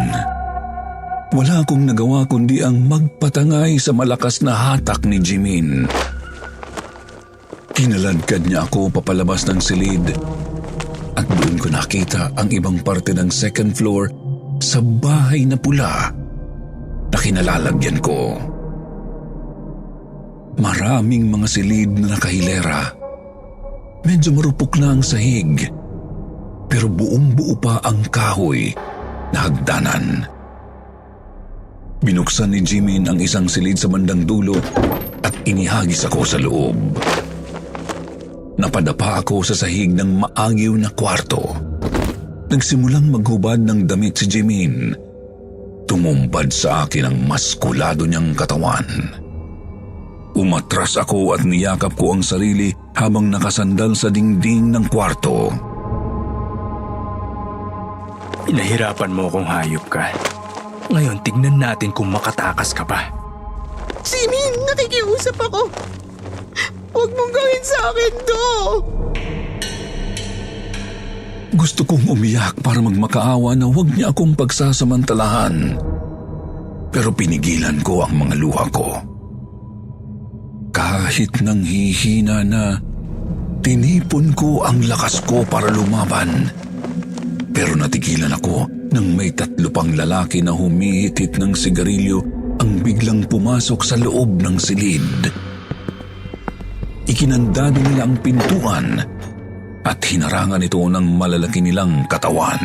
Wala akong nagawa kundi ang magpatangay sa malakas na hatak ni Jimin. Kinaladkad niya ako papalabas ng silid at doon ko nakita ang ibang parte ng second floor sa bahay na pula na kinalalagyan ko. Maraming mga silid na nakahilera. Medyo marupok na ang sahig, pero buong-buo pa ang kahoy na hagdanan. Binuksan ni Jimin ang isang silid sa bandang dulo at inihagis ako sa loob. Napadapa ako sa sahig ng maagyaw na kwarto. Nagsimulang maghubad ng damit si Jimin. Tumumpad sa akin ang maskulado niyang katawan. Umatras ako at niyakap ko ang sarili habang nakasandal sa dingding ng kwarto. Pinahirapan mo kung hayop ka. Ngayon tignan natin kung makatakas ka pa. Jimin, nakikiusap ako. Huwag mong gawin sa akin to. Gusto kong umiyak para magmakaawa na huwag niya akong pagsasamantalahan. Pero pinigilan ko ang mga luha ko. Kahit nang hihina na, tinipon ko ang lakas ko para lumaban. Pero natigilan ako nang may 3 pang lalaki na humihitit ng sigarilyo ang biglang pumasok sa loob ng silid. Ikinandado nila ang pintuan at hinarangan ito ng malalaki nilang katawan.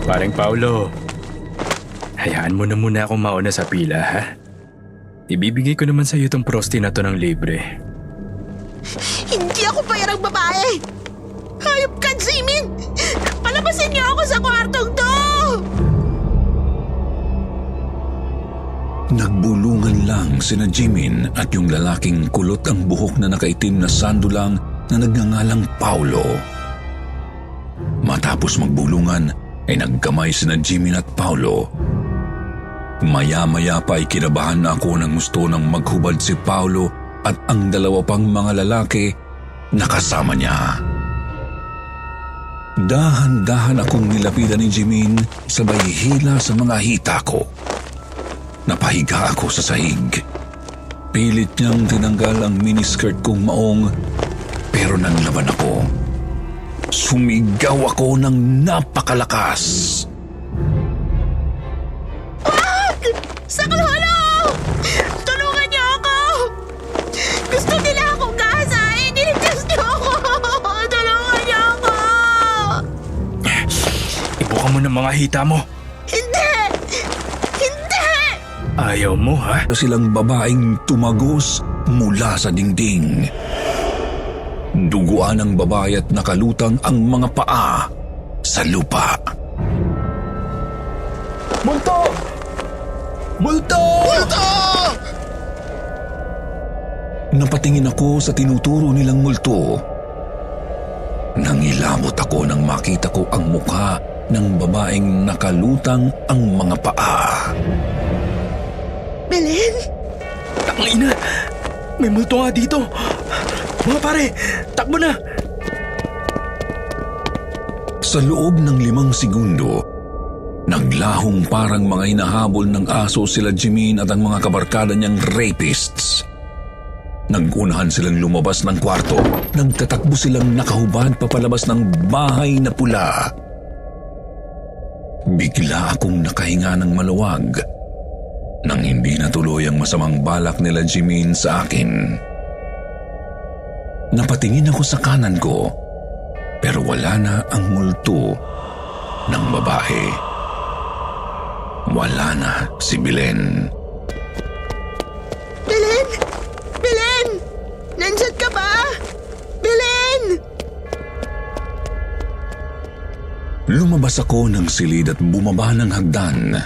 Paring Paulo, hayaan mo na muna akong mauna sa pila, ha? Ibibigay ko naman sa iyo tong prosti na to ng libre. Hindi ako bayarang babae. Hayop ka, Jimin! Palabasin niyo ako sa kwartong to! Nagbulungan lang sina Jimin at yung lalaking kulot ang buhok na nakaitim na sandulang na nagngangalang Paulo. Matapos magbulungan ay nagkamay sina Jimin at Paulo. Maya-maya pa ay kinabahan na ako ng gusto nang maghubad si Paolo at ang dalawa pang mga lalaki na kasama niya. Dahan-dahan akong nilapitan ni Jimin sabay hila sa mga hita ko. Napahiga ako sa sahig. Pilit niyang tinanggal ang miniskirt kong maong pero nanlaban ako. Sumigaw ako ng napakalakas. Saklolo! Tulungan niyo ako! Gusto nila akong gahasain! Niligtas niyo ako! Tulungan niyo ako! Ibuka mo ng mga hita mo. Hindi! Hindi! Ayaw mo, ha? Silang babaeng tumagos mula sa dingding. Duguan ng babae at nakalutang ang mga paa sa lupa. Multo! Multo! Multo! Napatingin ako sa tinuturo nilang multo. Nangilabot ako nang makita ko ang mukha ng babaeng nakalutang ang mga paa. Belen? Tangina! May multo nga dito! Mga pare, takbo na! Sa loob ng 5 segundo, naglahong parang mga hinahabol ng aso sila Jimin at ang mga kabarkada niyang rapists. Nagunahan silang lumabas ng kwarto. Nagtatakbo silang nakahubad papalabas ng bahay na pula. Bigla akong nakahinga ng maluwag nang hindi natuloy ang masamang balak nila Jimin sa akin. Napatingin ako sa kanan ko pero wala na ang multo ng babae. Wala na si Belen. Belen! Belen! Nandyan ka ba? Belen! Lumabas ako ng silid at bumaba ng hagdan.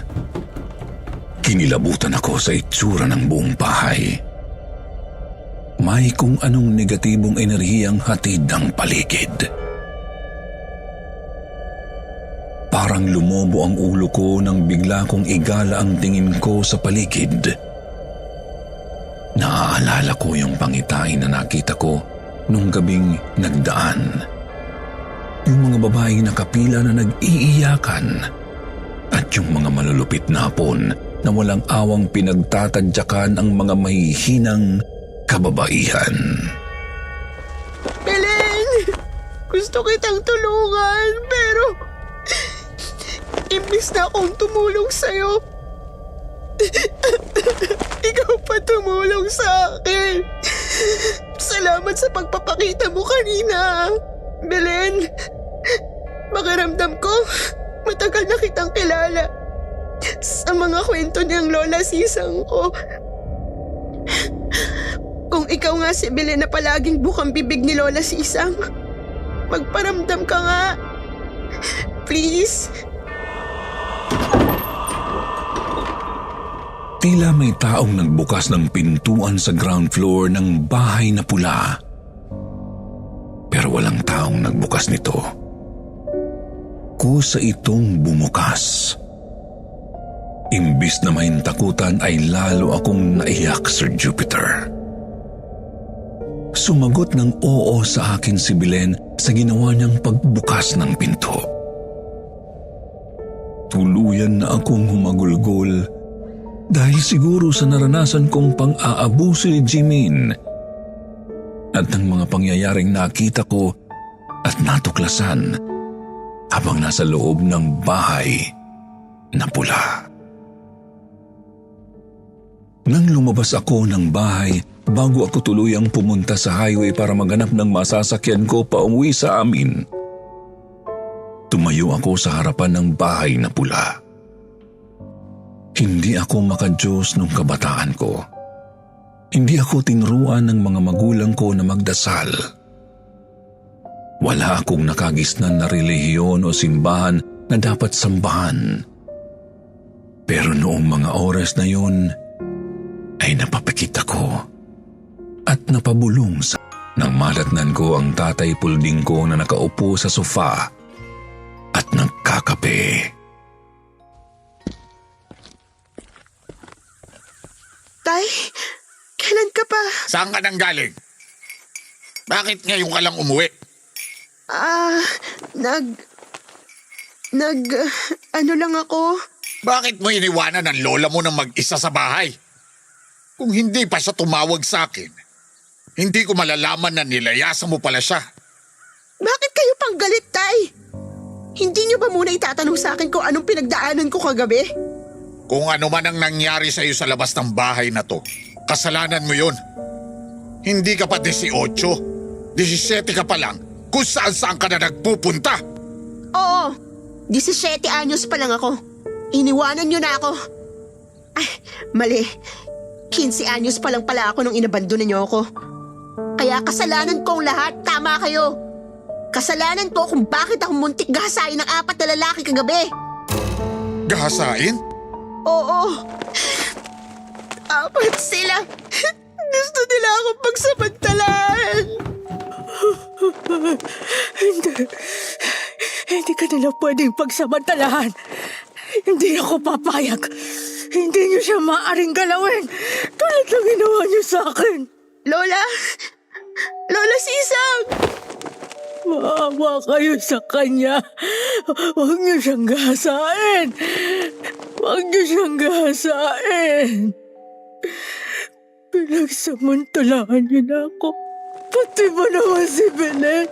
Kinilabutan ako sa itsura ng buong bahay. May kung anong negatibong enerhiyang hatid ang paligid. Parang lumobo ang ulo ko nang bigla kong igala ang tingin ko sa paligid. Naaalala ko yung pangitain na nakita ko nung gabing nagdaan. Yung mga babaeng nakapila na nag-iiyakan at yung mga malulupit na hapon na walang awang pinagtatadyakan ang mga mahihinang kababaihan. Belen! Gusto kitang tulungan, pero imbis na akong tumulong sa'yo, ikaw pa tumulong sa akin. Salamat sa pagpapakita mo kanina. Belen, pakiramdam ko, matagal na kitang kilala. Sa mga kwento niyang lola sisang ko. Kung ikaw nga si Belen na palaging bukang bibig ni Lola Sisang, magparamdam ka nga. Please. Tila may taong nagbukas ng pintuan sa ground floor ng bahay na pula. Pero walang taong nagbukas nito. Kusa itong bumukas. Imbis na mahintakutan ay lalo akong naiyak, Sir Jupiter. Sumagot ng oo sa akin si Belen sa ginawa niyang pagbukas ng pinto. Tuluyan na akong humagulgol dahil siguro sa naranasan kong pang-aabuso ni Jimin at ng mga pangyayaring nakita ko at natuklasan habang nasa loob ng bahay na pula. Nang lumabas ako ng bahay, bago ako tuluyang pumunta sa highway para maghanap ng masasakyan ko pauwi sa amin, tumayo ako sa harapan ng bahay na pula. Hindi ako makadiyos nung kabataan ko. Hindi ako tinuruan ng mga magulang ko na magdasal. Wala akong nakagisnan na relihiyon o simbahan na dapat sambahan. Pero noong mga oras na yun, ay napapikit ako at napabulong sa nang malatnan ko ang tatay pulding ko na nakaupo sa sofa at nagkakape. Tay, kailan ka pa? Saan ka nang galing? Bakit ngayon ka lang umuwi? Ano lang ako? Bakit mo iniwanan ang lola mo nang mag-isa sa bahay? Kung hindi pa siya tumawag sa akin, hindi ko malalaman na nilayasan mo pala siya. Bakit kayo pang galit, Tay? Hindi niyo ba muna itatanong sa akin kung anong pinagdaanan ko kagabi? Kung ano man ang nangyari sa'yo sa labas ng bahay na to, kasalanan mo yun. Hindi ka pa 18, 17 ka pa lang kung saan ka na nagpupunta. Oo, 17 anyos pa lang ako. Iniwanan niyo na ako. Ay, mali. 15 anyos pa lang pala ako nung inabandonan niyo ako. Kaya kasalanan ko ang lahat, tama kayo. Kasalanan ko kung bakit ako muntik gahasain ng 4 na lalaki kagabi. Gahasain? Oo. 4 sila. Gusto nila akong pagsamantalahan. Hindi ka nila pwedeng pagsamantalahan. Hindi ako papayag. Hindi niyo siya maaaring galawin tulad ng ginawa niyo sa akin. Lola Sisang! Maawa kayo sa kanya. Huwag niyo siyang gahasain. Huwag niyo siyang gahasain. Pinagsamantalahan niyo na ako. Pati mo naman si Belen.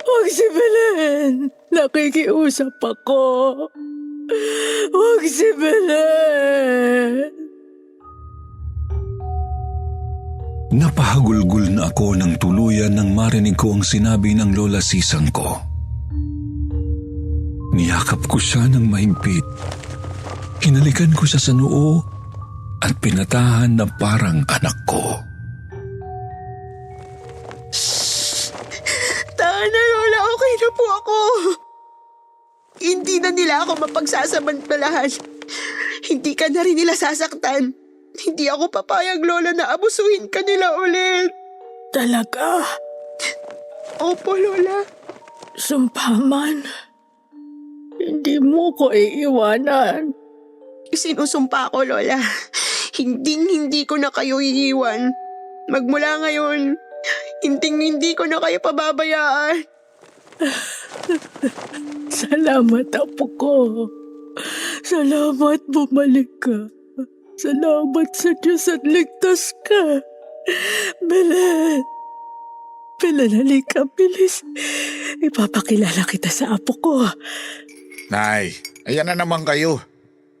Huwag si Belen. Nakikiusap ako. Huwag si Belen. Napahagulgul na ako ng tuluyan nang marinig ko ang sinabi ng Lola Sisang ko. Niyakap ko siya ng mahigpit. Hinalikan ko siya sa noo at pinatahan na parang anak ko. Tana, Lola, okay na po ako. Hindi na nila ako mapagsasamantalahan. Hindi ka na rin nila sasaktan. Hindi ako papayag, Lola, na abusuhin ka nila ulit. Talaga? Opo, Lola. Sumpaman. Hindi mo ko iiwanan. Sinusumpa ko, Lola. Hindi ko na kayo iiwan. Magmula ngayon, hindi ko na kayo pababayaan. Salamat, apo ko. Salamat, bumalik ka. Salamat sa Diyos at ligtas ka. Belen, halika, bilis. Ipapakilala kita sa apo ko. Nay, ayan na naman kayo.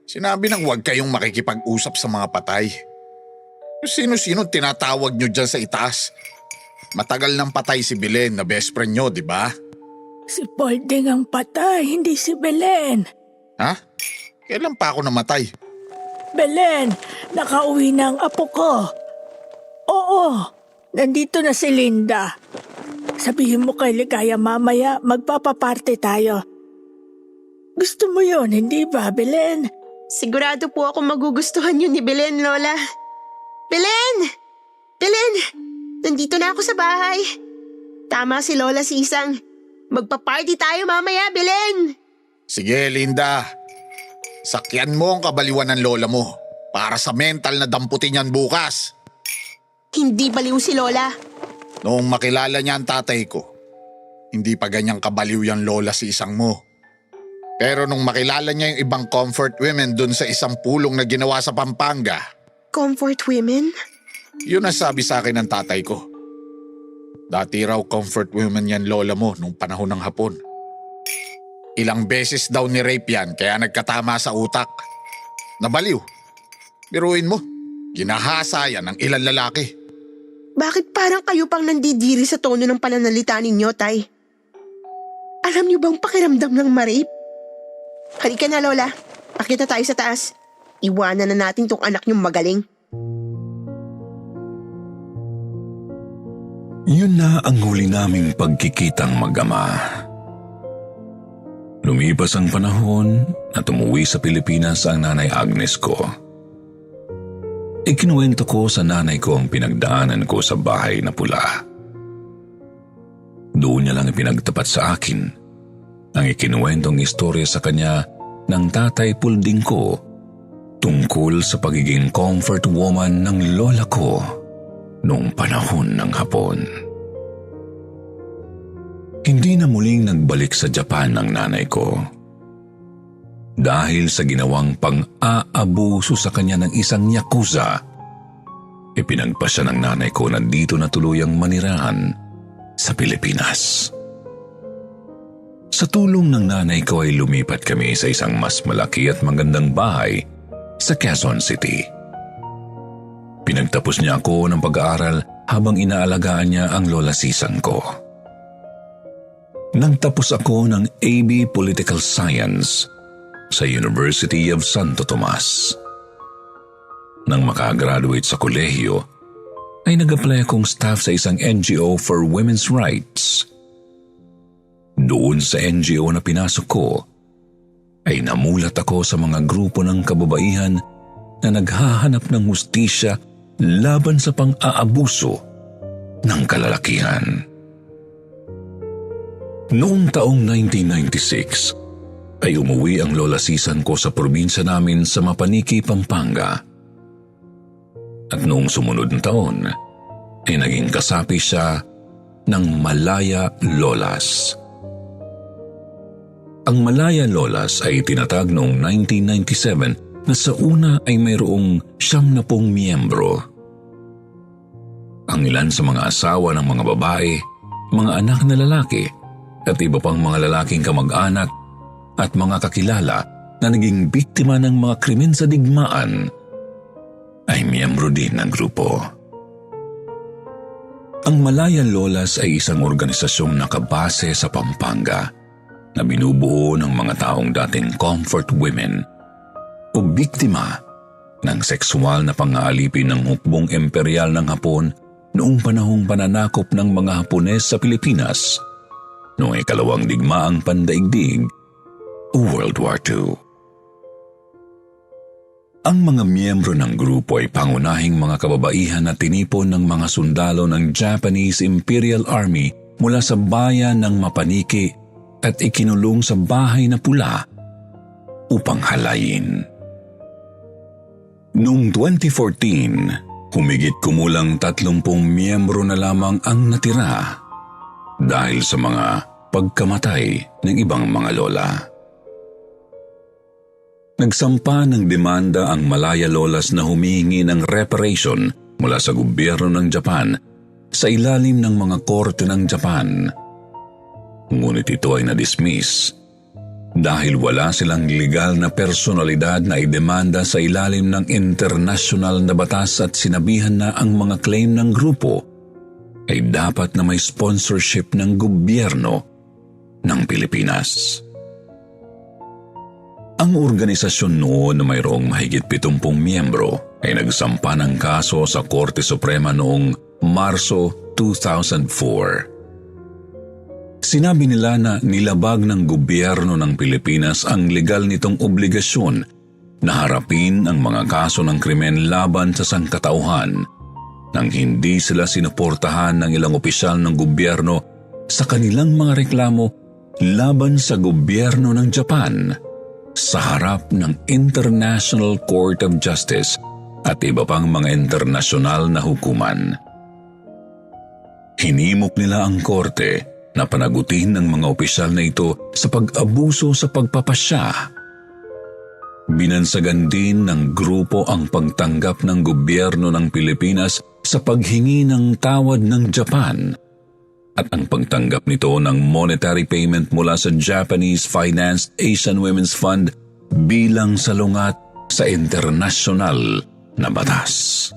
Sinabi nang huwag kayong makikipag-usap sa mga patay. Sino-sino tinatawag nyo dyan sa itaas? Matagal nang patay si Belen na best friend nyo, di ba? Si Polding ang patay, hindi si Belen. Ha? Kailan pa ako namatay? Belen, nakauwi na ang apo ko. Oo, nandito na si Linda. Sabihin mo kay Ligaya mamaya, magpapaparte tayo. Gusto mo yon, hindi ba, Belen? Sigurado po ako magugustuhan yun ni Belen, Lola. Belen! Nandito na ako sa bahay. Tama si Lola Sisang. Magpa-party tayo mamaya, Belen. Sige, Linda. Sakyan mo ang kabaliwan ng lola mo para sa mental na damputin yan bukas. Hindi baliw si Lola. Noong makilala niya ang tatay ko, hindi pa ganyang kabaliw yung Lola Sisang mo. Pero nung makilala niya yung ibang comfort women dun sa isang pulong na ginawa sa Pampanga, Comfort women? yun ang sabi sa akin ng tatay ko. Dati raw comfort women yan lola mo nung panahon ng Hapon. Ilang beses daw ni-rape yan kaya nagkatama sa utak. Nabaliw. Biruin mo, ginahasa yan ng ilang lalaki. Bakit parang kayo pang nandidiri sa tono ng pananalita ninyo, Tay? Alam niyo bang pakiramdam ng ma-rape? Halika na, Lola. Akit na tayo sa taas. Iwanan na natin tong anak niyong magaling. Yun na ang huli naming pagkikitang mag-ama. Lumipas ang panahon at umuwi sa Pilipinas ang nanay Agnes ko. Ikinuwento ko sa nanay ko ang pinagdaanan ko sa bahay na pula. Doon niya lang ipinagtapat sa akin ang ikinuwentong istorya sa kanya ng tatay Pulding ko tungkol sa pagiging comfort woman ng lola ko noong panahon ng hapon. Hindi na muling nagbalik sa Japan ang nanay ko. Dahil sa ginawang pang-aabuso sa kanya ng isang yakuza, ipinagpasya ng nanay ko na dito na tuluyang manirahan sa Pilipinas. Sa tulong ng nanay ko ay lumipat kami sa isang mas malaki at magandang bahay sa Quezon City. Pinagtapos niya ako ng pag-aaral habang inaalagaan niya ang lola sisang ko. Nagtapos ako ng AB Political Science sa University of Santo Tomas. Nang makagraduate sa kolehiyo, ay nag-apply akong staff sa isang NGO for women's rights. Doon sa NGO na pinasok ko, ay namulat ako sa mga grupo ng kababaihan na naghahanap ng hustisya laban sa pang-aabuso ng kalalakihan. Noong taong 1996, ay umuwi ang lola sisan ko sa probinsya namin sa Mapaniki, Pampanga. At noong sumunod na taon, ay naging kasapi siya ng Malaya Lolas. Ang Malaya Lolas ay tinatag noong 1997 na sa una ay mayroong 70 miyembro. Ang ilan sa mga asawa ng mga babae, mga anak na lalaki, at iba pang mga lalaking kamag-anak at mga kakilala na naging biktima ng mga krimen sa digmaan ay miyembro din ng grupo. Ang Malaya Lolas ay isang organisasyong nakabase sa Pampanga na binubuo ng mga taong dating comfort women o biktima ng sexual na pang-aalipin ng hukbong imperial ng Hapon noong panahong pananakop ng mga Hapones sa Pilipinas noong ikalawang digmaang pandaigdig o World War II. Ang mga miyembro ng grupo ay pangunahing mga kababaihan na tinipon ng mga sundalo ng Japanese Imperial Army mula sa bayan ng Mapaniki at ikinulong sa bahay na pula upang halayin. Noong 2014, humigit kumulang 30 miyembro na lamang ang natira dahil sa mga pagkamatay ng ibang mga lola. Nagsampa ng demanda ang Malaya Lolas na humihingi ng reparation mula sa gobyerno ng Japan sa ilalim ng mga korte ng Japan. Ngunit ito ay na-dismiss dahil wala silang legal na personalidad na idemanda sa ilalim ng international na batas at sinabihan na ang mga claim ng grupo ay dapat na may sponsorship ng gobyerno ng Pilipinas. Ang organisasyon noon na mayroong mahigit 70 miyembro ay nagsampa ng kaso sa Korte Suprema noong Marso 2004. Sinabi nila na nilabag ng gobyerno ng Pilipinas ang legal nitong obligasyon na harapin ang mga kaso ng krimen laban sa sangkatauhan nang hindi sila sinuportahan ng ilang opisyal ng gobyerno sa kanilang mga reklamo laban sa gobyerno ng Japan sa harap ng International Court of Justice at iba pang mga internasyonal na hukuman. Hinimok nila ang korte na panagutin ng mga opisyal na ito sa pag-abuso sa pagpapasya. Binansagan din ng grupo ang pagtanggap ng gobyerno ng Pilipinas sa paghingi ng tawad ng Japan at ang pagtanggap nito ng monetary payment mula sa Japanese Financed Asian Women's Fund bilang salungat sa internasyonal na batas.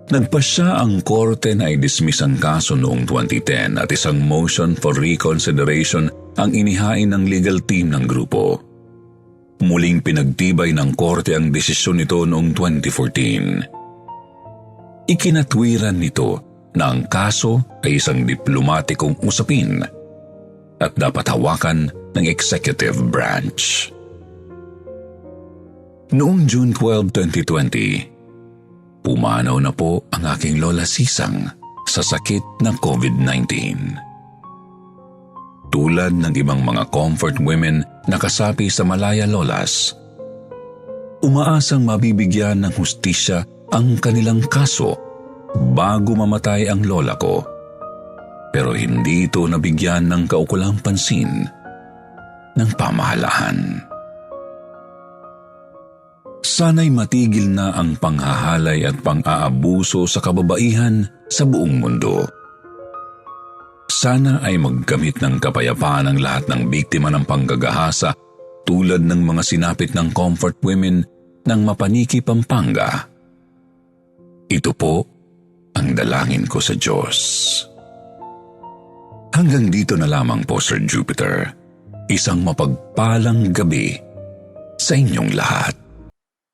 Nagpasya ang korte na i-dismiss ang kaso noong 2010 at isang motion for reconsideration ang inihain ng legal team ng grupo. Muling pinagtibay ng korte ang desisyon nito noong 2014. Ikinatwiran nito na ang kaso ay isang diplomatikong usapin at dapat hawakan ng executive branch. Noong June 12, 2020, pumanaw na po ang aking lola Sisang sa sakit ng COVID-19. Tulad ng ibang mga comfort women na kasapi sa Malaya Lolas, umaasang mabibigyan ng hustisya ang kanilang kaso bago mamatay ang lola ko. Pero hindi ito nabigyan ng kaukulang pansin ng pamahalaan. Sana'y matigil na ang panghahalay at pang-aabuso sa kababaihan sa buong mundo. Sana ay magkamit ng kapayapaan ang lahat ng biktima ng panggagahasa tulad ng mga sinapit ng comfort women ng Mapaniki, Pampanga. Ito po ang dalangin ko sa Diyos. Hanggang dito na lamang po, Sir Jupiter. Isang mapagpalang gabi sa inyong lahat.